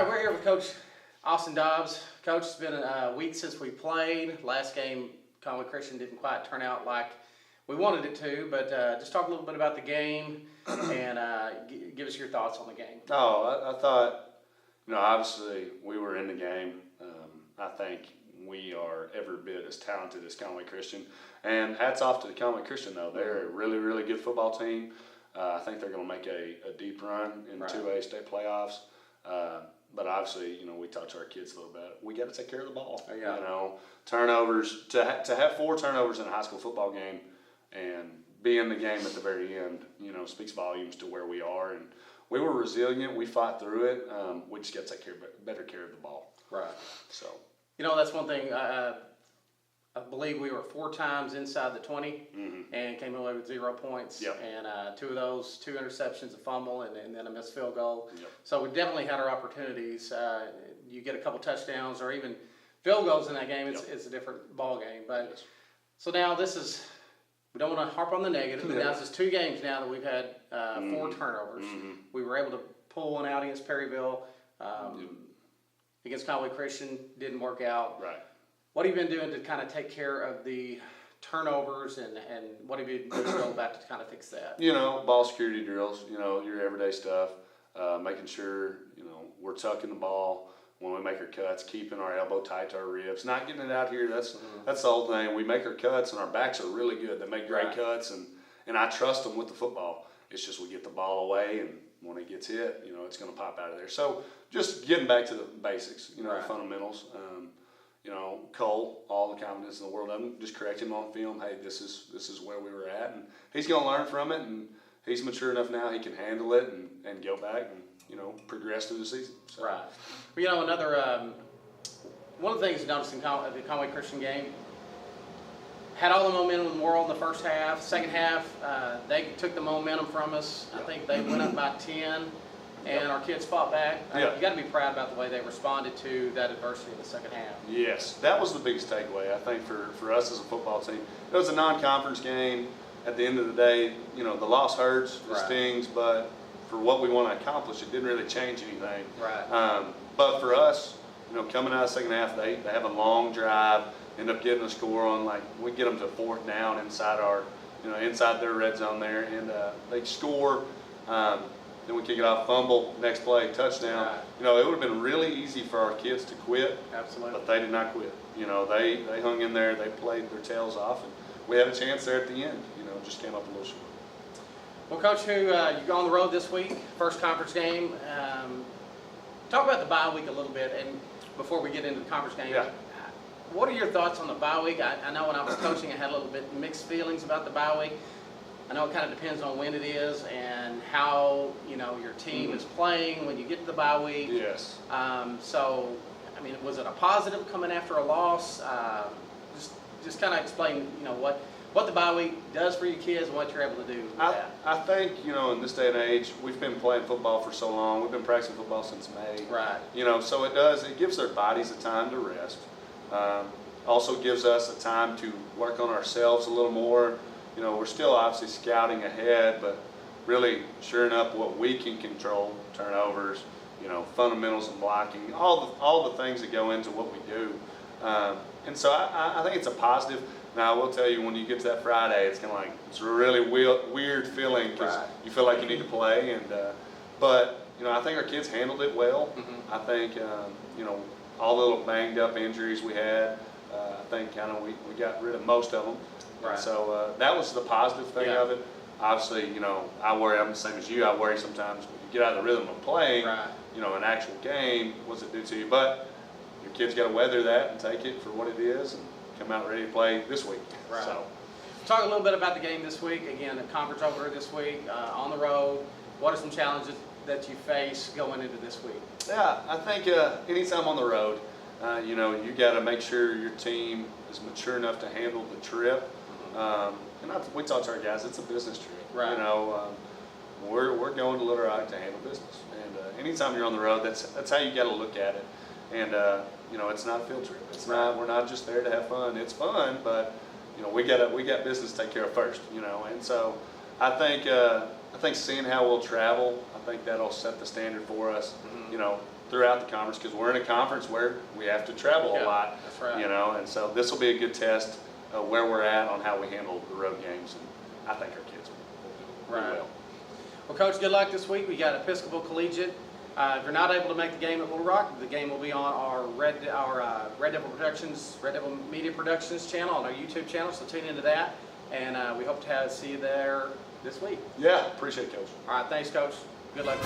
right, we're here with Coach Austin Dobbs. Coach, it's been a week since we played. Last game, Conway Christian didn't quite turn out like we wanted it to, but just talk a little bit about the game and give us your thoughts on the game. I thought, obviously we were in the game. I think we are every bit as talented as Conway Christian. And hats off to the Conway Christian, though. They're a really, really good football team. I think they're going to make a deep run in 2A state playoffs. But obviously, we talk to our kids a little bit. We got to take care of the ball. Yeah. Turnovers, to have 4 turnovers in a high school football game and be in the game at the very end, speaks volumes to where we are. And we were resilient. We fought through it. We just got to take better care of the ball. Right. So. That's one thing. I believe we were 4 times inside the 20 and came away with 0 points. Yep. And 2 of those, 2 interceptions, a fumble, and then a missed field goal. Yep. So we definitely had our opportunities. You get a couple touchdowns or even field goals in that game, it's a different ball game. But Yes. So now this is, we don't want to harp on the negative, but now this is 2 games now that we've had 4 turnovers. We were able to pull one out against Perryville. Against Conway Christian, didn't work out. Right. What have you been doing to kind of take care of the turnovers and what have you been going back to kind of fix that? Ball security drills, your everyday stuff, making sure, we're tucking the ball when we make our cuts, keeping our elbow tight to our ribs, not getting it out here. That's the whole thing. We make our cuts and our backs are really good. They make great cuts and I trust them with the football. It's just we get the ball away and when it gets hit, it's going to pop out of there. So just getting back to the basics, the fundamentals. Cole, all the confidence in the world of him, just correct him on film. Hey, this is where we were at, and he's going to learn from it. And he's mature enough now; he can handle it and go back and progress through the season. So. Right. Well, another one of the things I noticed in the Conway Christian game had all the momentum in the world in the first half. Second half, they took the momentum from us. I think they went up by 10. And our kids fought back. You got to be proud about the way they responded to that adversity in the second half. Yes, that was the biggest takeaway, I think, for us as a football team. It was a non-conference game. At the end of the day, the loss hurts, it stings, but for what we want to accomplish, it didn't really change anything. Right. But for us, coming out of the second half, they have a long drive, end up getting a score on, we get them to 4th down inside our, inside their red zone there, and they score. Then we kick it off, fumble, next play, touchdown. Right. It would have been really easy for our kids to quit. Absolutely. But they did not quit. They hung in there, they played their tails off, and we had a chance there at the end. Just came up a little short. Well, Coach, you go on the road this week, first conference game. Talk about the bye week a little bit, and before we get into the conference game. Yeah. What are your thoughts on the bye week? I know when I was coaching, I had a little bit mixed feelings about the bye week. I know it kind of depends on when it is and how your team is playing when you get to the bye week. Yes. So, was it a positive coming after a loss? Just kind of explain, what the bye week does for your kids and what you're able to do with that. I think in this day and age, we've been playing football for so long. We've been practicing football since May. Right. So it gives their bodies a time to rest. Also gives us a time to work on ourselves a little more. We're still obviously scouting ahead, but really shoring up what we can control, turnovers, fundamentals and blocking, all the things that go into what we do. And so I think it's a positive. Now, I will tell you, when you get to that Friday, it's kind of it's a really weird feeling because you feel like you need to play. But I think our kids handled it well. I think, all the little banged up injuries we had, I think we got rid of most of them. Right. So that was the positive thing of it. Obviously, I worry, I'm the same as you, I worry sometimes when you get out of the rhythm of playing, an actual game, what's it do to you? But your kids got to weather that and take it for what it is and come out ready to play this week. Right. So. Talk a little bit about the game this week. Again, a conference opener this week, on the road. What are some challenges that you face going into this week? Yeah, I think anytime on the road, you got to make sure your team is mature enough to handle the trip. And we talk to our guys, it's a business trip. Right. We're going to Little Rock to handle business. And anytime you're on the road, that's how you got to look at it. And it's not a field trip. It's not. We're not just there to have fun. It's fun, but we got business to take care of first. And so I think seeing how we'll travel, I think that'll set the standard for us. throughout the conference, because we're in a conference where we have to travel Yeah, a lot. that's right. You know, and so this will be a good test of where we're at on how we handle the road games, and I think our kids will do Right. well. Well, Coach, good luck this week. We got Episcopal Collegiate. If you're not able to make the game at Little Rock, the game will be on our Red Devil Media Productions channel, on our YouTube channel, so tune into that. And we hope to see you there this week. Yeah, appreciate it, Coach. All right, thanks, Coach. Good luck.